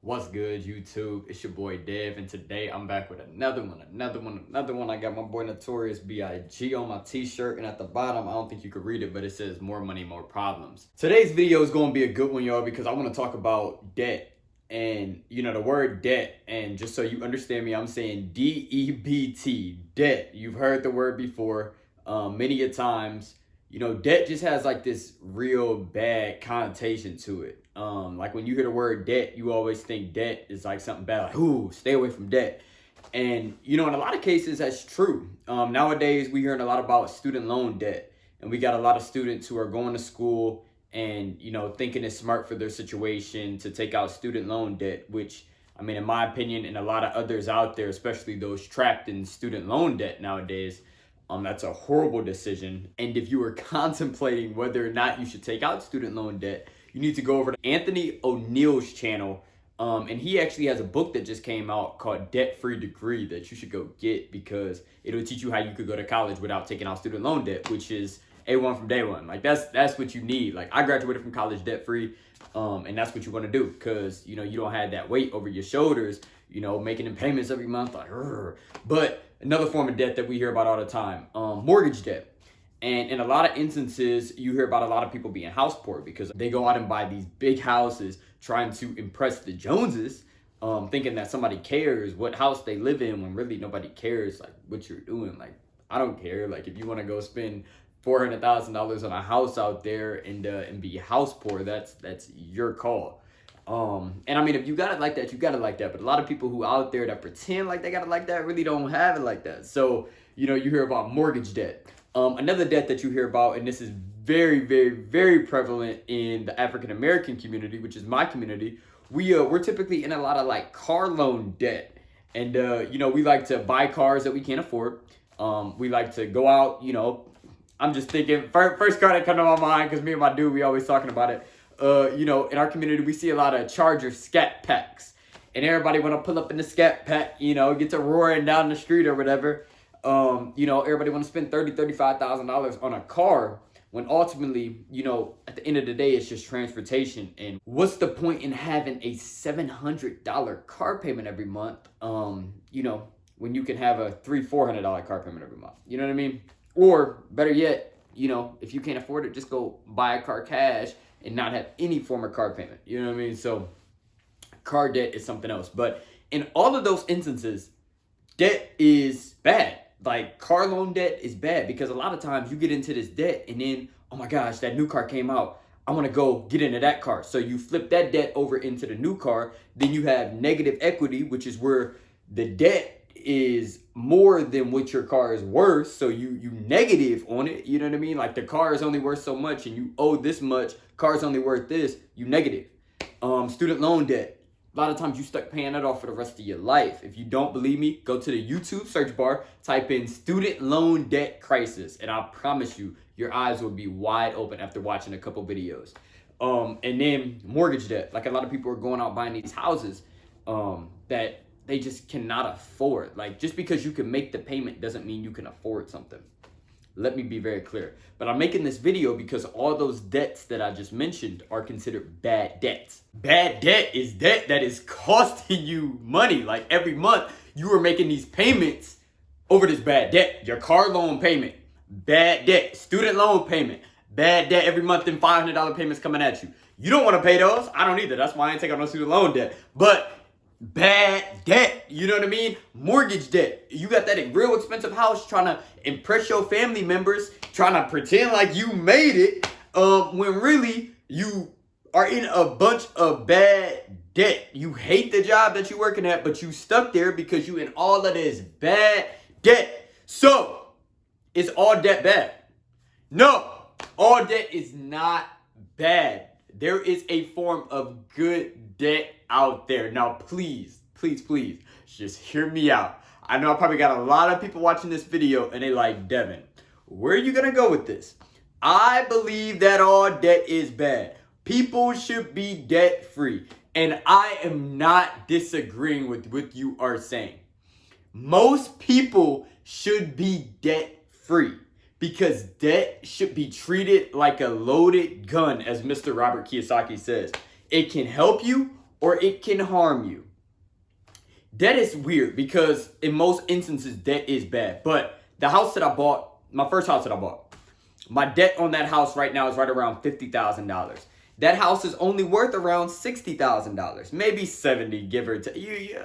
What's good, YouTube? It's your boy Dev, and today I'm back with another one. I got my boy Notorious B.I.G. on my t-shirt, and at the bottom, I don't think you could read it, but it says more money, more problems. Today's video is going to be a good one, y'all, because I want to talk about debt. And, you know, the word debt, and just so you understand me, I'm saying D-E-B-T, debt. You've heard the word before many a times. You know, debt just has like this real bad connotation to it. Like when you hear the word debt, you always think debt is like something bad, like, ooh, stay away from debt. And, you know, in a lot of cases, that's true. Nowadays, we're hearing a lot about student loan debt. And we got a lot of students who are going to school and, you know, thinking it's smart for their situation to take out student loan debt, which, I mean, in my opinion, and a lot of others out there, especially those trapped in student loan debt nowadays, that's a horrible decision. And if you are contemplating whether or not you should take out student loan debt, you need to go over to Anthony O'Neill's channel. And he actually has a book that just came out called Debt Free Degree that you should go get, because it'll teach you how you could go to college without taking out student loan debt, which is A1 from day one. Like that's what you need. Like I graduated from college debt free. And that's what you want to do, because, you know, you don't have that weight over your shoulders, you know, making them payments every month. Like, but another form of debt that we hear about all the time, mortgage debt. And in a lot of instances, you hear about a lot of people being house poor because they go out and buy these big houses trying to impress the Joneses, thinking that somebody cares what house they live in, when really nobody cares like what you're doing. Like, I don't care. Like, if you want to go spend $400,000 on a house out there and be house poor, that's your call. And I mean, if you got it like that, you got it like that. But a lot of people who out there that pretend like they got it like that really don't have it like that. So, you know, you hear about mortgage debt. Another debt that you hear about, and this is very, very, very prevalent in the African American community, which is my community. We're typically in a lot of like car loan debt. And, you know, we like to buy cars that we can't afford. We like to go out, you know, I'm just thinking, first car that come to my mind, because me and my dude, we always talking about it. You know, in our community, we see a lot of Charger scat packs. And everybody want to pull up in the scat pack, you know, get to roaring down the street or whatever. You know, everybody want to spend $35,000 on a car, when ultimately, you know, at the end of the day, it's just transportation. And what's the point in having a $700 car payment every month, you know, when you can have a $400 car payment every month? You know what I mean? Or better yet, you know, if you can't afford it, just go buy a car cash and not have any form of car payment. You know what I mean? So car debt is something else. But in all of those instances, debt is bad. Like, car loan debt is bad, because a lot of times you get into this debt and then, oh my gosh, that new car came out, I want to go get into that car. So you flip that debt over into the new car. Then you have negative equity, which is where the debt is more than what your car is worth. So you negative on it. You know what I mean? Like, the car is only worth so much and you owe this much. Car is only worth this. You negative. Student loan debt. A lot of times you stuck paying that off for the rest of your life. If you don't believe me, go to the YouTube search bar, type in student loan debt crisis, and I promise you, your eyes will be wide open after watching a couple videos. And then mortgage debt. Like, a lot of people are going out buying these houses that they just cannot afford. Like, just because you can make the payment doesn't mean you can afford something. Let me be very clear. But I'm making this video because all those debts that I just mentioned are considered bad debts. Bad debt is debt that is costing you money. Like, every month you are making these payments over this bad debt. Your car loan payment, bad debt. Student loan payment, bad debt. Every month, then $500 payments coming at you. You don't want to pay those. I don't either. That's why I ain't taking on no student loan debt. But bad debt, you know what I mean? Mortgage debt. You got that real expensive house, trying to impress your family members, trying to pretend like you made it, when really you are in a bunch of bad debt. You hate the job that you're working at, but you stuck there because you in all of this bad debt. So, is all debt bad? No, all debt is not bad. There is a form of good debt out there. Now, please, please, please, just hear me out. I know I probably got a lot of people watching this video and they like, Devin, where are you going to go with this? I believe that all debt is bad. People should be debt free. And I am not disagreeing with what you are saying. Most people should be debt free, because debt should be treated like a loaded gun, as Mr. Robert Kiyosaki says. It can help you or it can harm you. Debt is weird because in most instances, debt is bad. But the house that I bought, my first house that I bought, my debt on that house right now is right around $50,000. That house is only worth around $60,000, maybe 70, give or take.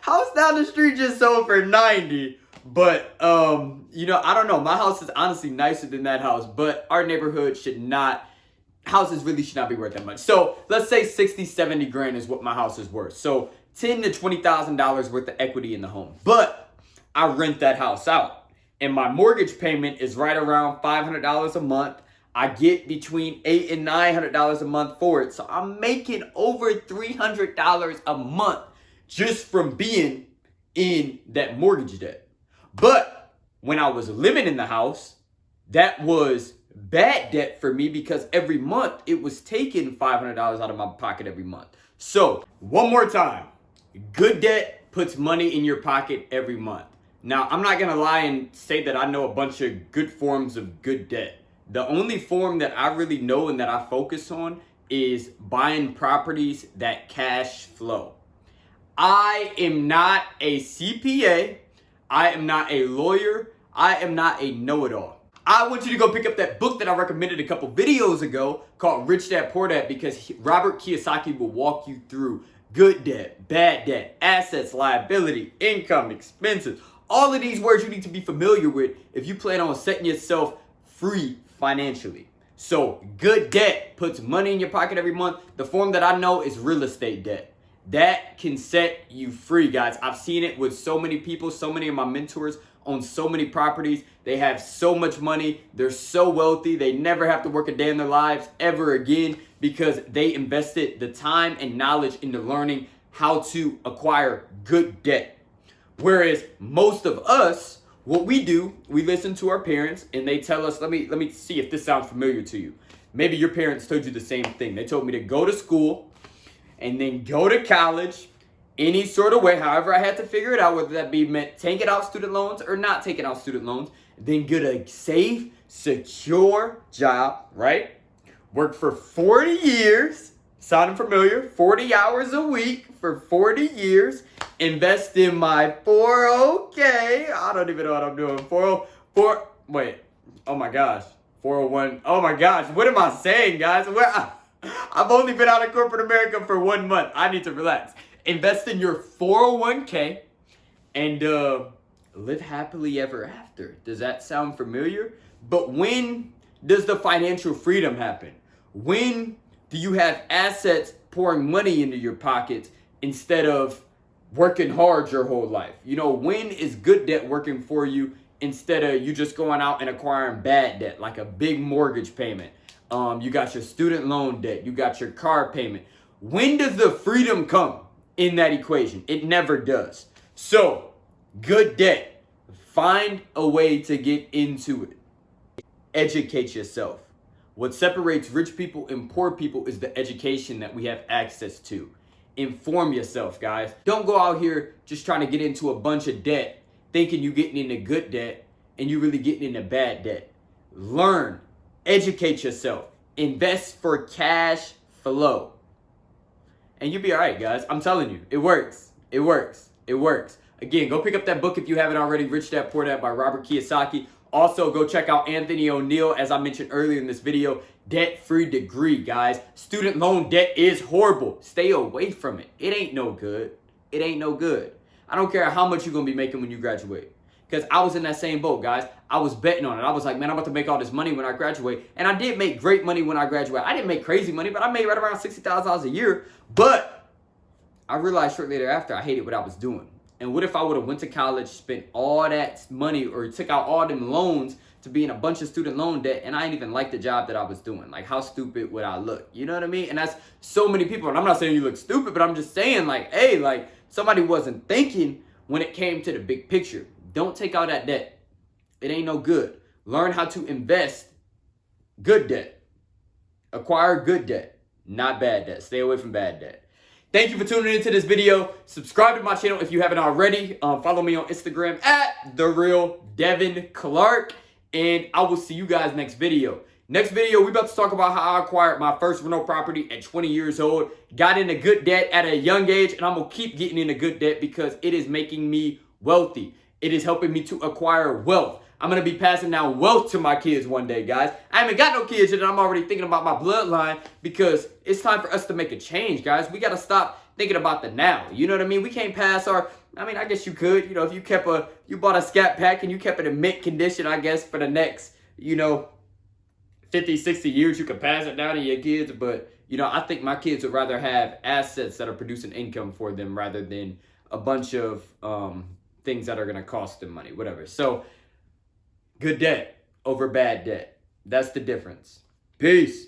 House down the street just sold for 90. But, I don't know. My house is honestly nicer than that house, but our neighborhood houses really should not be worth that much. So let's say 60, 70 grand is what my house is worth. So $10,000 to $20,000 worth of equity in the home. But I rent that house out, and my mortgage payment is right around $500 a month. I get between $800 and $900 a month for it. So I'm making over $300 a month just from being in that mortgage debt. But when I was living in the house, that was bad debt for me because every month it was taking $500 out of my pocket every month. So one more time, good debt puts money in your pocket every month. Now, I'm not going to lie and say that I know a bunch of good forms of good debt. The only form that I really know and that I focus on is buying properties that cash flow. I am not a CPA. I am not a lawyer. I am not a know-it-all. I want you to go pick up that book that I recommended a couple videos ago called Rich Dad Poor Dad, because Robert Kiyosaki will walk you through good debt, bad debt, assets, liability, income, expenses. All of these words you need to be familiar with if you plan on setting yourself free financially. So good debt puts money in your pocket every month. The form that I know is real estate debt. That can set you free, guys. I've seen it with so many people. So many of my mentors own so many properties. They have so much money. They're so wealthy. They never have to work a day in their lives ever again because they invested the time and knowledge into learning how to acquire good debt. Whereas most of us, what we do, we listen to our parents and they tell us, let me see if this sounds familiar to you. Maybe your parents told you the same thing. They told me to go to school and then go to college any sort of way, however I had to figure it out, whether that be meant taking out student loans or not taking out student loans, then get a safe, secure job, right? Work for 40 years, sounding familiar, 40 hours a week for 40 years, invest in my 401k, I don't even know what I'm doing, 401, oh my gosh, what am I saying, guys? I've only been out of corporate America for 1 month, I need to relax. Invest in your 401k and live happily ever after. Does that sound familiar? But when does the financial freedom happen? When do you have assets pouring money into your pockets instead of working hard your whole life? When is good debt working for you instead of you just going out and acquiring bad debt, like a big mortgage payment? You got your student loan debt. You got your car payment. When does the freedom come in that equation? It never does. So, good debt. Find a way to get into it. Educate yourself. What separates rich people and poor people is the education that we have access to. Inform yourself, guys. Don't go out here just trying to get into a bunch of debt, thinking you're getting into good debt and you're really getting into bad debt. Learn. Educate yourself. Invest for cash flow. And you'll be all right, guys. I'm telling you, it works. It works. It works. Again, go pick up that book if you haven't already, Rich Dad Poor Dad by Robert Kiyosaki. Also, go check out Anthony O'Neill, as I mentioned earlier in this video, debt-free degree, guys. Student loan debt is horrible. Stay away from it. It ain't no good. It ain't no good. I don't care how much you're going to be making when you graduate. Because I was in that same boat, guys. I was betting on it. I was like, man, I'm about to make all this money when I graduate. And I did make great money when I graduated. I didn't make crazy money, but I made right around $60,000 a year. But I realized shortly thereafter I hated what I was doing. And what if I would have went to college, spent all that money, or took out all them loans to be in a bunch of student loan debt, and I didn't even like the job that I was doing? Like, how stupid would I look? You know what I mean? And that's so many people. And I'm not saying you look stupid, but I'm just saying, like, hey, like, somebody wasn't thinking when it came to the big picture. Don't take out that debt. It ain't no good. Learn how to invest good debt. Acquire good debt, not bad debt. Stay away from bad debt. Thank you for tuning into this video. Subscribe to my channel if you haven't already. Follow me on Instagram at TheRealDevinClark. And I will see you guys next video. Next video, we about to talk about how I acquired my first rental property at 20 years old, got into good debt at a young age, and I'm going to keep getting into good debt because it is making me wealthy. It is helping me to acquire wealth. I'm going to be passing down wealth to my kids one day, guys. I haven't got no kids yet, and I'm already thinking about my bloodline because it's time for us to make a change, guys. We got to stop thinking about the now. You know what I mean? We can't pass our, I guess you could, if you bought a Scat Pack and you kept it in mint condition, I guess, for the next, 50, 60 years, you could pass it down to your kids. But, I think my kids would rather have assets that are producing income for them rather than a bunch of things that are going to cost them money, whatever. So, good debt over bad debt. That's the difference. Peace.